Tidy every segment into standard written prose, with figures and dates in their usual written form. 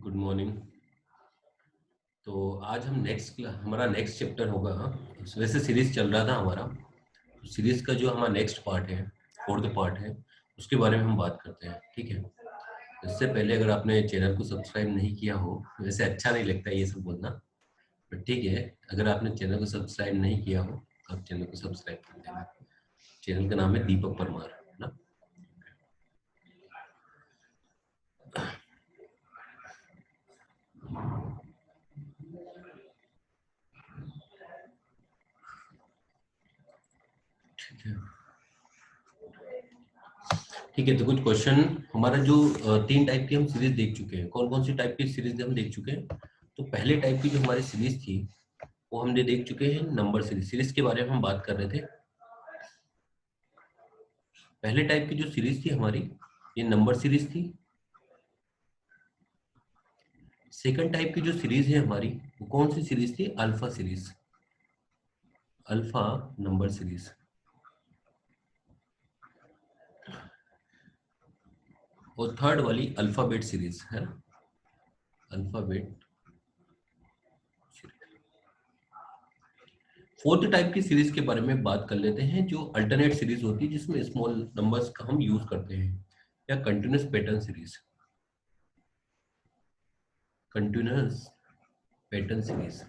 Good morning. तो आज हम हमारा नेक्स्ट चैप्टर होगा। वैसे सीरीज चल रहा था हमारा, तो सीरीज का जो हमारा नेक्स्ट पार्ट है, फोर्थ पार्ट है, उसके बारे में हम बात करते हैं। ठीक है। इससे पहले अगर आपने चैनल को सब्सक्राइब नहीं किया हो, वैसे अच्छा नहीं लगता ये सब बोलना, बट ठीक है, अगर आपने चैनल को सब्सक्राइब नहीं किया हो तो आप चैनल को सब्सक्राइब कर देना। चैनल का नाम है दीपक परमार, है ना। ठीक है। ठीक है, तो कुछ क्वेश्चन। हमारा जो 3 टाइप की हम सीरीज देख चुके हैं। कौन कौन सी टाइप की सीरीज हम देख चुके हैं? तो पहले टाइप की जो हमारी सीरीज थी वो हमने देख चुके हैं, नंबर सीरीज। सीरीज के बारे में हम बात कर रहे थे। पहले टाइप की जो सीरीज थी हमारी, ये नंबर सीरीज थी। सेकंड टाइप की जो सीरीज है हमारी, वो कौन सी सीरीज थी? Alpha series, alpha number series. और थर्ड वाली अल्फाबेट सीरीज है ना, अल्फाबेट। फोर्थ टाइप की सीरीज के बारे में बात कर लेते हैं, जो अल्टरनेट सीरीज होती है, जिसमें स्मॉल नंबर्स का हम यूज करते हैं, या continuous pattern series. Continuous pattern series.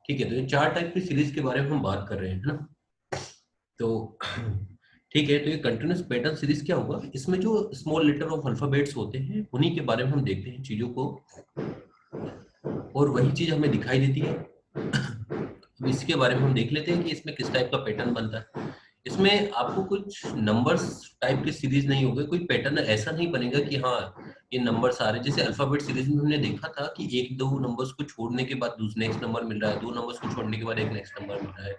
ठीक है, तो ये 4 टाइप की सीरीज के बारे में हम बात कर रहे हैं, है ना। तो ठीक है, तो ये कंटिन्यूस पैटर्न सीरीज क्या होगा? इसमें जो स्मॉल लेटर ऑफ अल्फाबेट्स होते हैं, उन्हीं के बारे में हम देखते हैं चीजों को, और वही चीज हमें दिखाई देती है। अब इसके बारे में हम देख लेते हैं कि इसमें किस टाइप का पैटर्न बनता है। इसमें आपको कुछ नंबर्स टाइप की सीरीज नहीं होगी, कोई पैटर्न ऐसा नहीं बनेगा कि हाँ ये नंबर्स आ रहे हैं। जैसे अल्फाबेट सीरीज में हमने देखा था कि एक दो नंबर्स को छोड़ने के बाद दूसरा नेक्स्ट नंबर मिल रहा है, दो नंबर्स को छोड़ने के बाद एक नेक्स्ट नंबर मिल रहा है।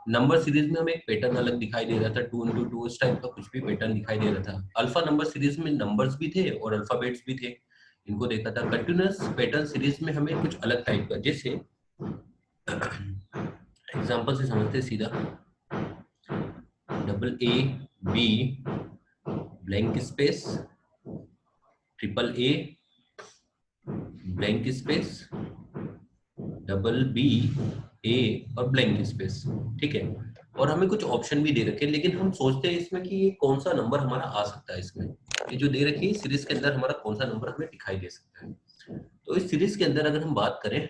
नंबर सीरीज में हमें एक पैटर्न अलग दिखाई दे रहा था, 2 into 2 इस टाइप का कुछ भी पैटर्न दिखाई दे रहा था। अल्फा नंबर सीरीज में नंबर्स भी थे और अल्फाबेट्स भी थे, इनको देखा था। कंटिन्यूअस पैटर्न सीरीज में हमें कुछ अलग टाइप का, जैसे एग्जांपल से समझते हैं सीधा। Double A B blank space, triple A blank space, double B A और ब्लैंक स्पेस। ठीक है, और हमें कुछ ऑप्शन भी दे रखे हैं, लेकिन हम सोचते हैं इसमें कि ये कौन सा नंबर हमारा आ सकता है। इसमें ये जो दे रखी है सीरीज के अंदर, हमारा कौन सा नंबर हमें दिखाई दे सकता है। तो इस सीरीज के अंदर अगर हम बात करें,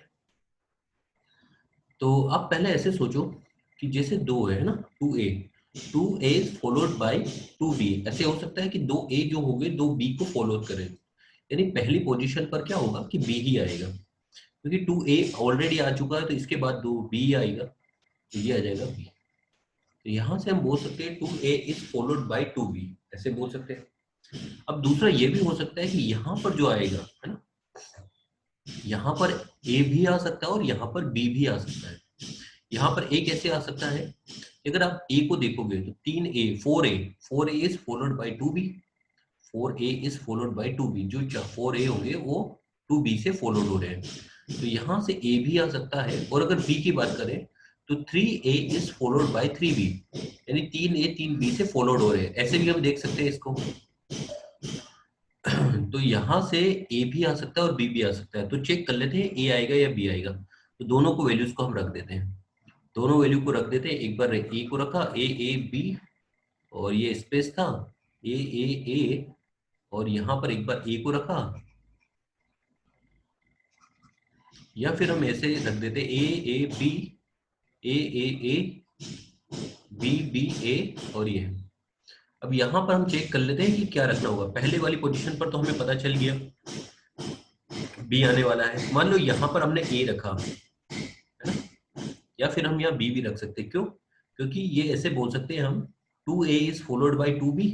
तो आप पहले ऐसे सोचो कि जैसे दो है ना, 2a, 2a followed by 2b। ऐसे हो सकता है कि 2a जो हो गए 2b को फॉलो करें, यानी पहली पोजीशन पर क्या होगा कि b ही आएगा, क्योंकि 2a ऑलरेडी आ चुका है, तो इसके बाद 2b आएगा, तो ये आ जाएगा b। तो यहाँ से हम बोल सकते हैं 2a is followed bye 2b, ऐसे बोल सकते हैं। अब दूसरा ये भी हो सकता है कि यहाँ पर जो आएगा, है ना, यहाँ पर a भी आ सकता है और यहाँ पर b भी आ सकता है। यहाँ पर a कैसे आ सकता है? अगर आप a को देखोगे तो 3a, 4a is followed bye 2b, 4a is followed bye 2b। जो 4a होंगे वो 2b से फॉलोड हो रहे हैं, तो यहाँ से a भी आ सकता है। और अगर b की बात करें तो 3a is followed by 3b, यानी 3a 3b से फॉलोड हो रहे हैं। ऐसे भी हम देख सकते हैं इसको। तो यहाँ से a भी आ सकता है और b भी आ सकता है। तो चेक कर लेते हैं a आएगा या b आएगा। तो दोनों को वैल्यूज को हम रख देते हैं, दोनों वैल्यू को रख देते हैं। एक बार ए को रखा, ए बी, और ये स्पेस था ए, और यहाँ पर एक बार ए को रखा, या फिर हम ऐसे रख देते ए बी, ए बी ए, और ये। अब यहाँ पर हम चेक कर लेते हैं कि क्या रखना होगा। पहले वाली पोजीशन पर तो हमें पता चल गया बी आने वाला है। मान लो यहाँ पर हमने ए रखा, है ना, या फिर हम यहाँ बी भी रख सकते हैं। क्यों? क्योंकि ये ऐसे बोल सकते हैं हम 2a is followed bye 2b,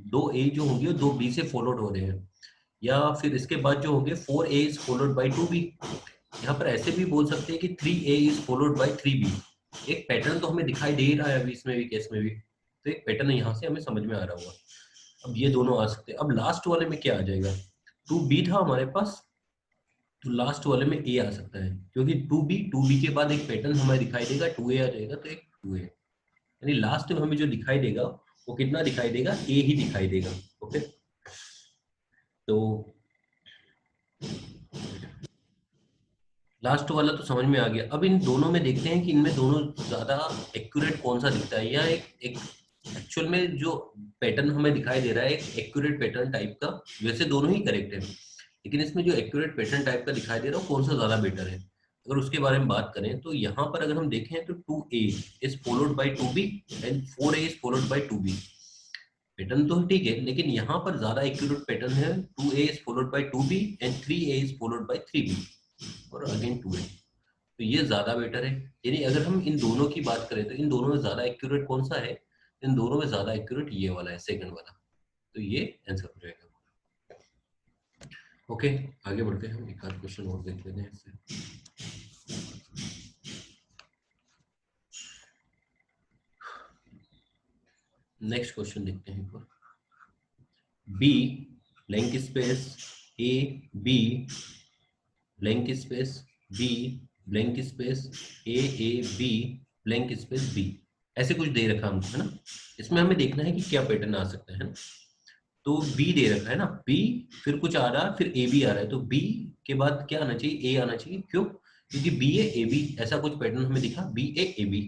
दो ए जो होंगे दो बी से फॉलोड हो रहे हैं। या फिर इसके बाद जो होंगे 4a is followed bye 2b। यहाँ पर ऐसे भी बोल सकते हैं कि 3a is followed by 3b। एक पैटर्न तो हमें दिखाई दे रहा है अभी इसमें भी, केस में भी, तो एक पैटर्न यहाँ से हमें समझ में आ रहा होगा। अब ये दोनों आ सकते हैं। अब लास्ट वाले में क्या आ जाएगा? 2b था हमारे पास, तो लास्ट वाले में ए आ सकता है, क्योंकि 2b के बाद एक पैटर्न हमें दिखाई देगा, 2a आ जाएगा, तो एक 2a, यानी लास्ट में हमें जो दिखाई देगा वो कितना दिखाई देगा? ए ही दिखाई देगा। ओके। ओके, तो लास्ट वाला तो समझ में आ गया। अब इन दोनों में देखते हैं कि इनमें दोनों ज्यादा एक्यूरेट कौन सा दिखता है, या एक एक्चुअल में जो पैटर्न हमें दिखाई दे रहा है एक एक्यूरेट पैटर्न टाइप का। वैसे दोनों ही करेक्ट है, लेकिन इसमें जो एक्यूरेट पैटर्न टाइप का दिखाई दे रहा है कौन सा ज्यादा बेटर है। अगर उसके बारे में बात करें तो यहाँ पर अगर हम देखें तो 2A is followed bye 2B and 4A is followed bye 2B। Pattern तो ठीक है, लेकिन यहाँ पर ज्यादा एक्यूरेट पैटर्न है 2A is followed bye 2B and 3A is followed by 3B और अगेन 2A। तो ये ज्यादा बेटर है। यानी अगर हम इन दोनों की बात करें तो इन दोनों में ज्यादा एक्यूरेट कौन सा है, इन दोनों में ज्यादा एक्यूरेट ये वाला है, सेकंड वाला। तो ये आंसर हो जाएगा। ओके, आगे बढ़ते हैं, हम एक आध क्वेश्चन और देख लेते हैं इससे। नेक्स्ट क्वेश्चन देखते हैं एक बार। B blank space A B blank space B blank space A B blank space B, ऐसे कुछ दे रखा हमको, है ना। इसमें हमें देखना है कि क्या पैटर्न आ सकता है ना। तो बी दे रखा है ना, बी फिर कुछ आ रहा है, फिर ए बी आ रहा है, तो बी के बाद क्या आना चाहिए, ए आना चाहिए। क्यों? क्योंकि बी ए ए बी ऐसा कुछ पैटर्न हमें दिखा, बी ए बी।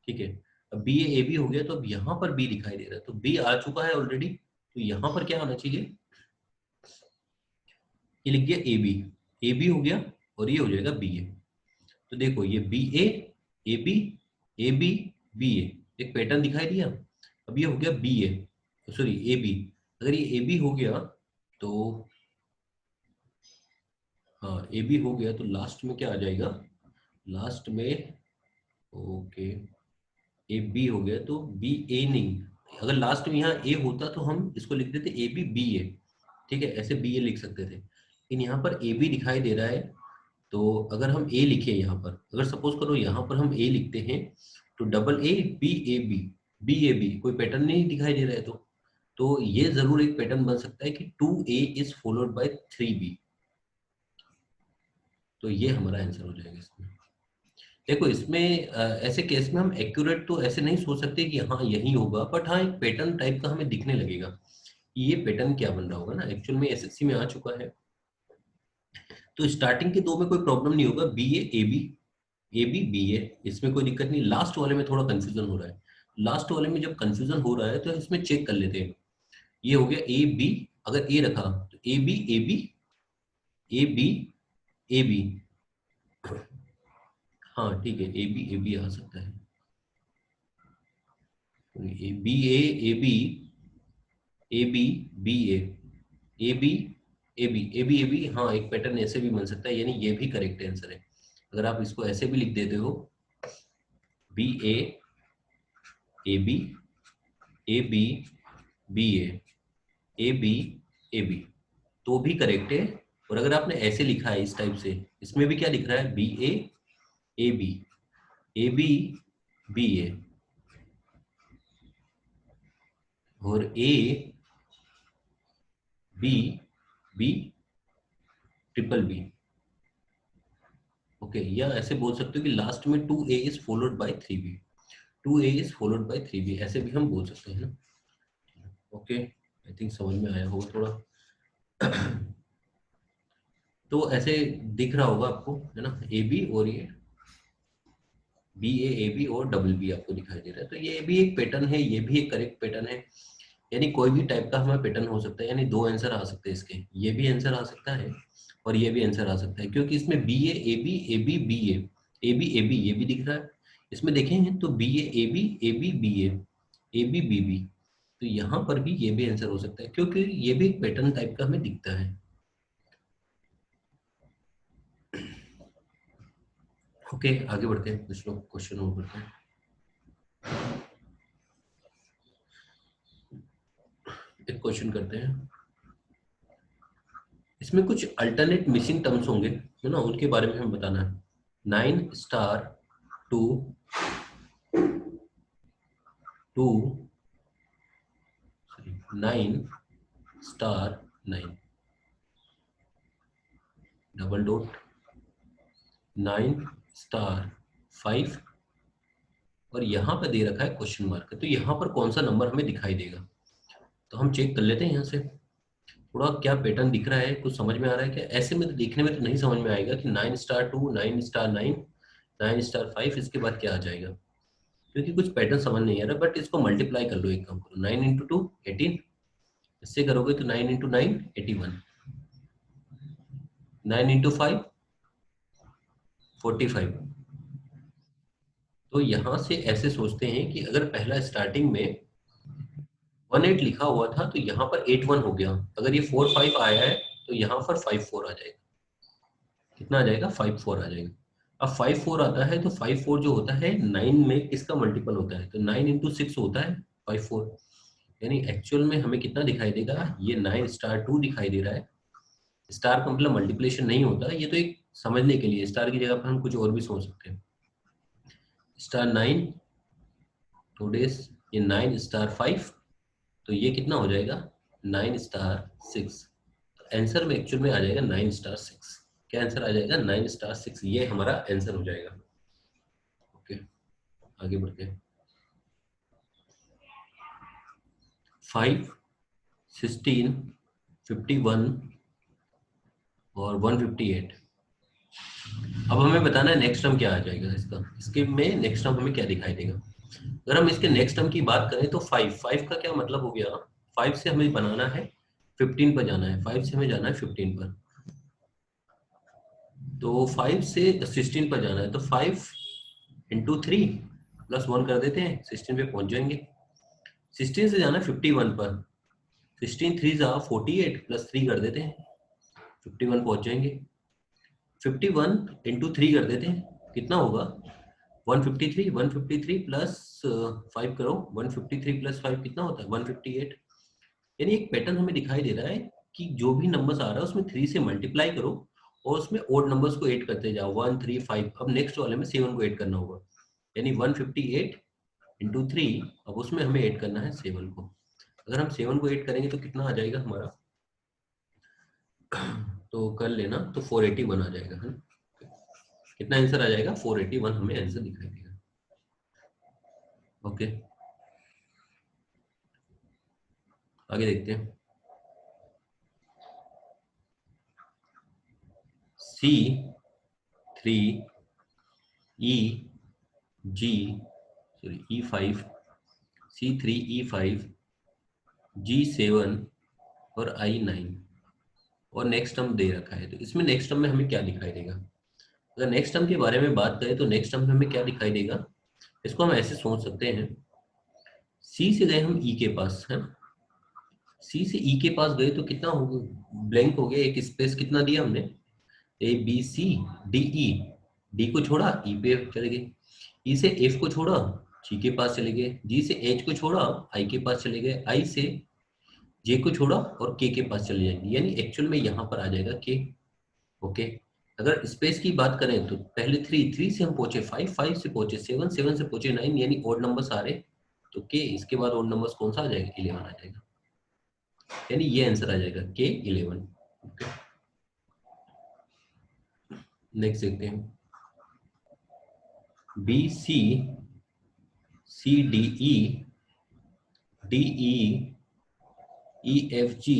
ठीक है, अब बी ए बी हो गया, तो अब यहाँ पर बी दिखाई दे रहा है, तो बी आ चुका है ऑलरेडी, तो यहाँ पर क्या आना चाहिए, ये लिख दिया ए बी हो गया, और ये हो जाएगा बी ए। तो देखो ये B A B B A, एक पैटर्न दिखाई दिया। अब ये हो गया B A, sorry A B. अगर ये ए बी हो गया तो, हाँ ए बी हो गया, तो लास्ट में क्या आ जाएगा, लास्ट में, ओके ए बी हो गया तो बी ए नहीं। अगर लास्ट में यहाँ ए होता तो हम इसको लिख देते ए बी बी ए। ठीक है, ऐसे बी ए लिख सकते थे, लेकिन यहाँ पर ए बी दिखाई दे रहा है। तो अगर हम ए लिखे यहाँ पर, अगर सपोज करो यहाँ पर हम ए लिखते हैं, तो double A B A B कोई पैटर्न नहीं दिखाई दे रहा है। तो ये जरूर एक पैटर्न बन सकता है कि 2A is followed by 3B। तो ये हमारा आंसर हो जाएगा इसमें। देखो इसमें ऐसे केस में हम एक्यूरेट तो ऐसे नहीं सोच सकते कि हाँ यही होगा, बट हाँ एक पैटर्न टाइप का हमें दिखने लगेगा कि ये पैटर्न क्या बन रहा होगा ना। एक्चुअल में एसएससी में आ चुका है, तो स्टार्टिंग के दो में कोई प्रॉब्लम नहीं होगा, बी ए बी ए, इसमें कोई दिक्कत नहीं। लास्ट वाले में थोड़ा कंफ्यूजन हो रहा है, लास्ट वाले में जब कंफ्यूजन हो रहा है तो इसमें चेक कर लेते हैं। ये हो गया ए बी, अगर ए रखा तो A B A B A B A B, हाँ ठीक है ए बी आ सकता है, B A B A B B A B A B, हाँ एक पैटर्न ऐसे भी बन सकता है, यानी ये भी करेक्ट आंसर है। अगर आप इसको ऐसे भी लिख देते हो, B A B A B B A B, तो भी करेक्ट है। और अगर आपने ऐसे लिखा है इस टाइप से, इसमें भी क्या लिख रहा है, B A B B A, और A B B triple B. Okay, या ऐसे बोल सकते हो कि लास्ट में 2A is followed by 3B, 2A is followed by 3B, ऐसे भी हम बोल सकते हैं ना। ओके, आई थिंक समझ में आया होगा थोड़ा। तो ऐसे दिख रहा होगा आपको, है ना, ए बी और ये बी ए बी और डबल बी आपको दिखाई दे रहा है। तो ये भी एक पैटर्न है, ये भी एक करेक्ट पैटर्न है। यानी कोई भी टाइप का हमें पैटर्न हो सकता है, यानी दो आंसर आ सकते हैं इसके, ये भी आंसर आ सकता है और ये भी आंसर आ सकता है, क्योंकि इसमें B A B B A B ये भी दिख रहा है। इसमें देखेंगे तो B A B B A B B, तो यहाँ पर भी ये भी आंसर हो सकता है, क्योंकि ये भी एक पैटर्न टाइप का हमें दिखता है। ओके, आगे बढ़ते हैं, कुछ लोग क्वेश्चन और करते हैं। एक क्वेश्चन करते हैं, इसमें कुछ अल्टरनेट मिसिंग टर्म्स होंगे, है ना, उनके बारे में हमें बताना है। 9 star 2 2 9 star 9 double dot 9 star 5, और यहाँ पे दे रखा है क्वेश्चन मार्क, तो यहाँ पर कौन सा नंबर हमें दिखाई देगा। तो हम चेक कर लेते हैं यहाँ से थोड़ा क्या पैटर्न दिख रहा है, कुछ समझ में आ रहा है क्या? ऐसे में तो देखने में तो नहीं समझ में आएगा कि 9*2, 9*9, 9*5 इसके बाद क्या आ जाएगा, क्योंकि कुछ पैटर्न समझ नहीं आ रहा। बट इसको मल्टीप्लाई कर लो, एक काम करो, 9 × 2 18, इससे करोगे तो 9 × 9 81, 9 × 5 45। तो यहाँ से ऐसे सोचते हैं कि अगर पहला स्टार्टिंग में 18 लिखा हुआ था तो यहाँ पर 81 हो गया, अगर ये 45 आया है तो यहाँ पर 54 आ जाएगा। कितना आ जाएगा? 54 आ जाएगा। अब 54 आता है तो 54 जो होता है 9 में किसका मल्टीपल होता है? तो 9 × 6 होता है 54। यानी एक्चुअल में हमें कितना दिखाई देगा? ये 9*2 दिखाई दे रहा है। स्टार का मतलब मल्टीप्लिकेशन नहीं होता, ये तो एक समझने के लिए, स्टार की जगह पर हम कुछ और भी सोच सकते हैं। *9 2 days, ये 9*5, तो ये कितना हो जाएगा? 9*6। आंसर में एक्चुअल में आ जाएगा 9*6। क्या आंसर आ जाएगा? 9*6, ये हमारा आंसर हो जाएगा। ओके, आगे बढ़ते हैं। 5, 16, 51 और 158। अब हमें बताना है नेक्स्ट टर्म क्या आ जाएगा इसका, इसके में नेक्स्ट टर्म हमें क्या दिखाई देगा। अगर हम इसके नेक्स्ट टर्म की बात करें तो 5 का क्या मतलब हो गया? 5 से हमें बनाना है 15 पर जाना है, 5 से हमें जाना है 15 पर। तो 5 से 16 पर जाना है, तो 5 × 3 + 1 कर देते हैं, 16 पे पहुंच जाएंगे। 16 से जाना है 51 पर, 16 3 48 + 3 कर देते हैं, 51 पहुंच जाएंगे। 51 × 3 कर देते हैं, कितना होगा? 153, 153 प्लस 5 करो, 153 + 5 कितना होता है? 158। यानी एक पैटर्न हमें दिखाई दे रहा है कि जो भी नंबर्स आ रहा है उसमें 3 से मल्टीप्लाई करो और उसमें ओड नंबर्स को ऐड करते जाओ, 1 3 5। अब नेक्स्ट वाले में 7 को ऐड करना होगा, यानी 158 × 3, अब उसमें हमें ऐड करना है 7 को। अगर हम 7 को ऐड करेंगे तो कितना आ जाएगा हमारा? तो कर लेना, तो 481 आ जाएगा, है ना? कितना आंसर आ जाएगा? 481 हमें आंसर दिखाई देगा। ओके, आगे देखते हैं। C3 E5, C3 E5 G7 और I9, और नेक्स्ट टर्म दे रखा है। तो इसमें नेक्स्ट टर्म में हमें क्या दिखाई देगा? अगर नेक्स्ट टर्म के बारे में बात करें तो नेक्स्ट टर्म में हमें क्या दिखाई देगा? इसको हम ऐसे सोच सकते हैं, सी से गए हम ई के पास, है ना? सी से ई के पास गए तो कितना हो गया? ब्लैंक हो गया, एक स्पेस कितना दिया हमने? A B C D E, D को छोड़ा ई पे चले गए, ई से एफ को छोड़ा जी के पास चले गए, जी से एच को छोड़ा आई के पास चले गए, आई से जे को छोड़ा और के पास चले जाएंगे, यानी एक्चुअल में यहाँ पर आ जाएगा के। ओके, अगर स्पेस की बात करें तो पहले 3 से हम पहुंचे 5, 5 से पहुंचे 7, 7 से पहुंचे 9, यानी ओड नंबर्स आ रहे, तो के, इसके बाद ओड नंबर्स कौन सा आ जाएगा? 11 आ जाएगा, यानी ये आंसर आ जाएगा के 11। ओके, नेक्स्ट देखते हैं। B C C D E D E E F G,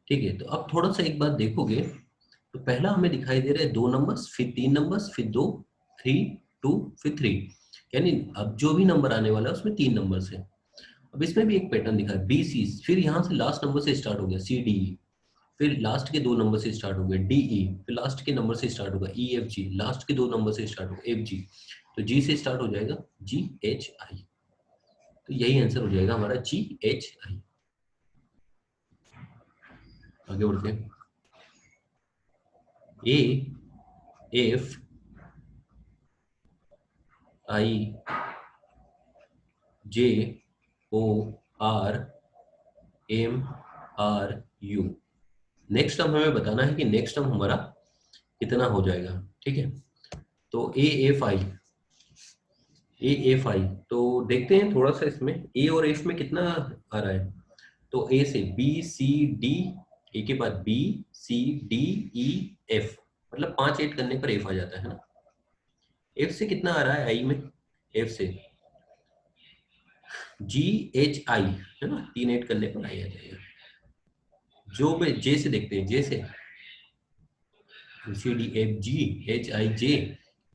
ठीक है। तो अब थोड़ा सा एक बात देखोगे तो पहला हमें दिखाई दे रहा है 2 नंबर्स, फिर 3 नंबर्स, फिर 2, 3, 2, फिर 3, यानी अब जो भी नंबर आने वाला है उसमें 3 नंबर्स है। अब इसमें भी एक पैटर्न दिखा है, बी सी, फिर यहाँ से लास्ट नंबर से स्टार्ट हो गया सी डी ई, फिर लास्ट के 2 नंबर से स्टार्ट हो गया डी ई, फिर लास्ट के नंबर से स्टार्ट होगा ई एफ जी, लास्ट के 2 नंबर से स्टार्ट होगा एफ जी, तो जी से स्टार्ट हो जाएगा जी एच आई, तो यही आंसर हो जाएगा हमारा जी एच आई। आगे बढ़ते हैं। A F I J O R M R U. Next term हमें बताना है कि नेक्स्ट टर्म हमारा कितना हो जाएगा, ठीक है? तो ए एफ आई, तो देखते हैं थोड़ा सा इसमें ए और एफ में कितना आ रहा है। तो ए से बी सी डी, ए के बाद B C D E F, मतलब 5 ऐड करने पर एफ आ जाता है ना? एफ से कितना आ रहा है आई में? एफ से GHI है ना, 3 ऐड करने पर आई आ जाएगा। जो में जे से देखते हैं, जे से CDFGHIJ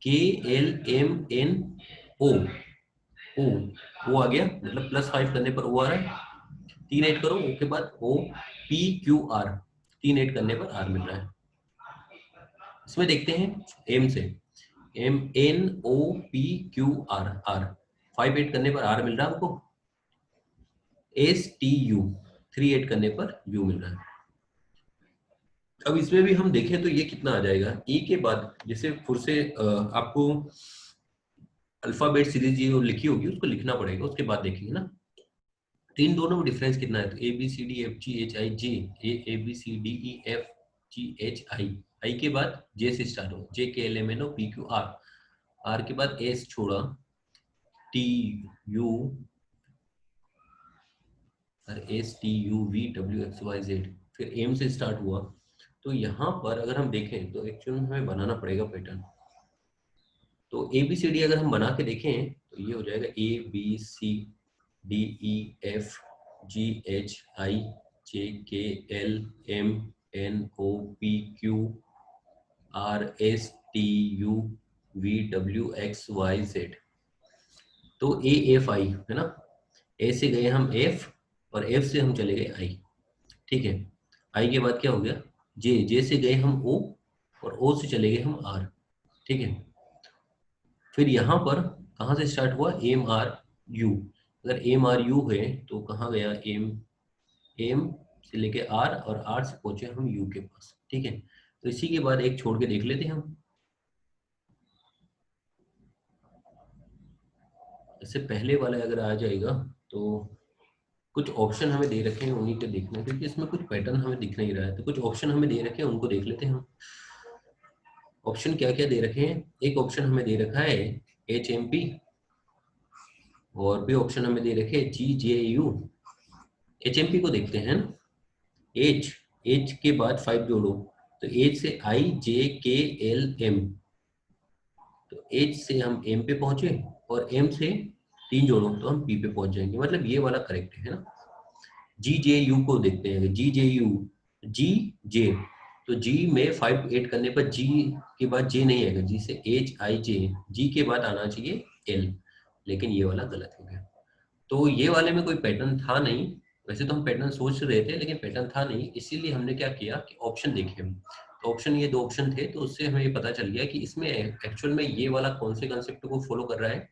KLMNO ओ आ गया, मतलब +5 करने पर ओ आ रहा है। 3 ऐड करो, ओ के बाद OPQR, 3 ऐड करने पर आर मिल रहा है। इसमें देखते हैं एम से, MNOPQR आर, 5 ऐड करने पर आर मिल रहा है हमको। STU 3 ऐड करने पर यू मिल रहा है। अब इसमें भी हम देखें तो ये कितना आ जाएगा, ई के बाद जैसे फिर से आपको अल्फाबेट सीरीज जो लिखी होगी उसको लिखना पड़ेगा, उसके बाद देखेंगे ना। तो इन दोनों में डिफरेंस कितना है, तो ABCDFGHIJ, ABCDEFGHI, आई के बाद जे से स्टार्ट हो, JKLMNOPQR, आर के बाद एस छोड़ा, TU और STUVWXYZ, फिर एम से स्टार्ट हुआ। तो यहाँ पर अगर हम देखें तो एक्चुअली हमें बनाना पड़ेगा पैटर्न। तो ABCD अगर हम बना के देखें तो ये हो जाएगा ABCDEFGHIJKLMNOPQRSTUVWXYZ। तो AFI है ना, ए से गए हम F और F से हम चले गए I, ठीक है। I के बाद क्या हो गया, जे से गए हम O और O से चले गए हम R, ठीक है। फिर यहाँ पर कहाँ से स्टार्ट हुआ, MRU, अगर MRU है तो कहाँ गया एम से लेके आर और आर से पहुंचे हम यू के पास, ठीक है। तो इसी के बाद एक छोड़ के देख लेते हैं हम। इससे पहले वाला अगर आ जाएगा तो कुछ ऑप्शन हमें दे रखे हैं, उन्हीं के देखना है, क्योंकि इसमें कुछ पैटर्न हमें दिख नहीं रहा है। तो कुछ ऑप्शन हमें दे रखे हैं, उनको देख लेते हैं हम। ऑप्शन क्या क्या दे रखे हैं, एक ऑप्शन हमें दे रखा है HMP, और भी ऑप्शन हमें दे रखे हैं GJU। HMP को देखते हैं, एच के बाद 5 जोड़ो, तो एच से IJKLM, तो एच से हम एम पे पहुंचे और एम से 3 जोड़ो तो हम पी पे पहुंच जाएंगे, मतलब ये वाला करेक्ट है ना। GJU को देखते हैं, GJU GJ, तो G में 5 ऐड करने पर G के बाद J नहीं आएगा, G से HIJ, G के बाद आना चाहिए L, लेकिन ये वाला गलत हो गया। तो ये वाले में कोई पैटर्न था नहीं, वैसे तो हम पैटर्न सोच रहे थे लेकिन पैटर्न था नहीं, इसीलिए हमने क्या किया कि ऑप्शन देखे हम। तो ऑप्शन ये 2 ऑप्शन थे, तो उससे हमें ये पता चल गया कि इसमें एक्चुअल में ये वाला कौन से कंसेप्ट को फॉलो कर रहा है,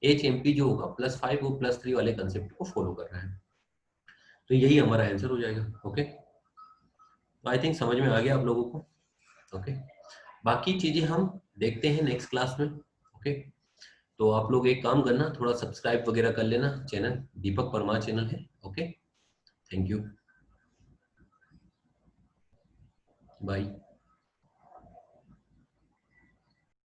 HMP जो होगा +5 वो +3 वाले कंसेप्ट को फॉलो कर रहा है। तो यही हमारा आंसर हो जाएगा। ओके, तो आई थिंक समझ में आ गया आप लोगों को। ओके, बाकी चीजें हम देखते हैं नेक्स्ट क्लास में। ओके, तो आप लोग एक काम करना, थोड़ा सब्सक्राइब वगैरह कर लेना चैनल, दीपक परमार चैनल है। Okay, thank you, bye.